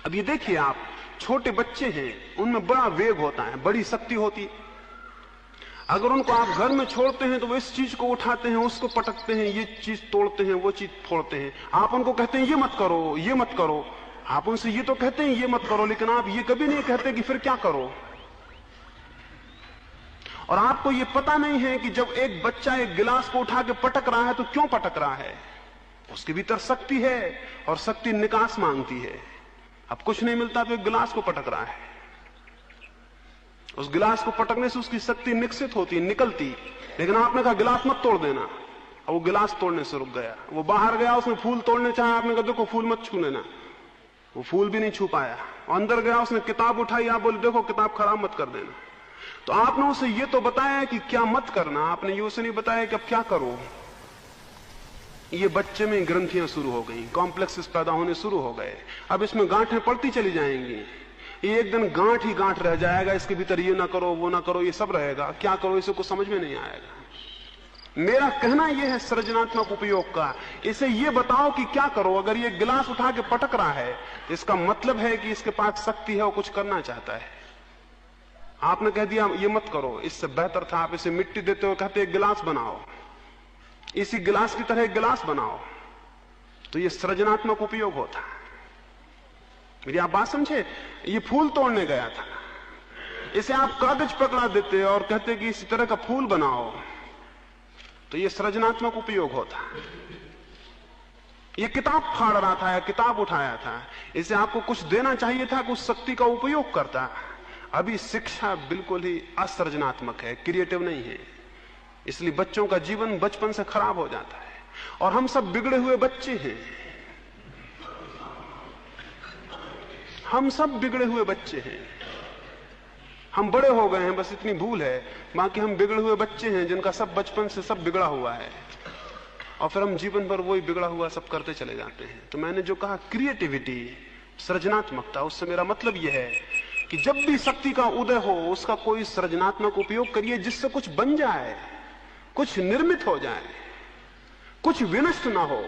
अब ये देखिए, आप छोटे बच्चे हैं, उनमें बड़ा वेग होता है, बड़ी शक्ति होती है। अगर उनको आप घर में छोड़ते हैं तो वो इस चीज को उठाते हैं, उसको पटकते हैं, ये चीज तोड़ते हैं, वो चीज फोड़ते हैं। आप उनको कहते हैं ये मत करो, ये मत करो। आप उनसे ये तो कहते हैं ये मत करो, लेकिन आप ये कभी नहीं कहते कि फिर क्या करो। और आपको ये पता नहीं है कि जब एक बच्चा एक गिलास को उठा के पटक रहा है तो क्यों पटक रहा है। उसके भीतर शक्ति है और शक्ति निकास मांगती है। अब कुछ नहीं मिलता तो एक गिलास को पटक रहा है। उस गिलास को पटकने से उसकी शक्ति निकसित होती, निकलती। लेकिन आपने कहा गिलास मत तोड़ देना, और वो गिलास तोड़ने से रुक गया। वो बाहर गया, उसने फूल तोड़ने चाहा, आपने कहा देखो फूल मत छू लेना, वो फूल भी नहीं छू पाया। अंदर गया, उसने किताब उठाई, आप बोले देखो किताब खराब मत कर देना। तो आपने उसे ये तो बताया कि क्या मत करना, आपने ये उसे नहीं बताया कि अब क्या करो। ये बच्चे में ग्रंथियां शुरू हो गई, कॉम्प्लेक्सेस पैदा होने शुरू हो गए। अब इसमें गांठें पड़ती चली जाएंगी। ये एक दिन गांठ ही गांठ रह जाएगा, इसके भीतर ये ना करो, वो ना करो, ये सब रहेगा। क्या करो इसे कुछ समझ में नहीं आएगा। मेरा कहना यह है सृजनात्मक उपयोग का, इसे ये बताओ कि क्या करो। अगर ये गिलास उठा के पटक रहा है, इसका मतलब है कि इसके पास शक्ति है, वो कुछ करना चाहता है। आपने कह दिया ये मत करो, इससे बेहतर था आप इसे मिट्टी देते हो, कहते एक गिलास बनाओ, इसी गिलास की तरह एक गिलास बनाओ। तो ये सृजनात्मक उपयोग होता है। मेरी आप बात समझे। ये फूल तोड़ने गया था, इसे आप कागज पकड़ा देते और कहते कि इसी तरह का फूल बनाओ, तो ये सृजनात्मक उपयोग होता है। ये किताब फाड़ रहा था या किताब उठाया था, इसे आपको कुछ देना चाहिए था कि उस शक्ति का उपयोग करता। अभी शिक्षा बिल्कुल ही असृजनात्मक है, क्रिएटिव नहीं है। इसलिए बच्चों का जीवन बचपन से खराब हो जाता है। और हम सब बिगड़े हुए बच्चे हैं, हम सब बिगड़े हुए बच्चे हैं। हम बड़े हो गए हैं, बस इतनी भूल है, बाकी हम बिगड़े हुए बच्चे हैं जिनका सब बचपन से सब बिगड़ा हुआ है। और फिर हम जीवन भर वही बिगड़ा हुआ सब करते चले जाते हैं। तो मैंने जो कहा क्रिएटिविटी, सृजनात्मकता, उससे मेरा मतलब यह है कि जब भी शक्ति का उदय हो, उसका कोई सृजनात्मक उपयोग करिए, जिससे कुछ बन जाए, कुछ निर्मित हो जाए, कुछ विनष्ट ना हो।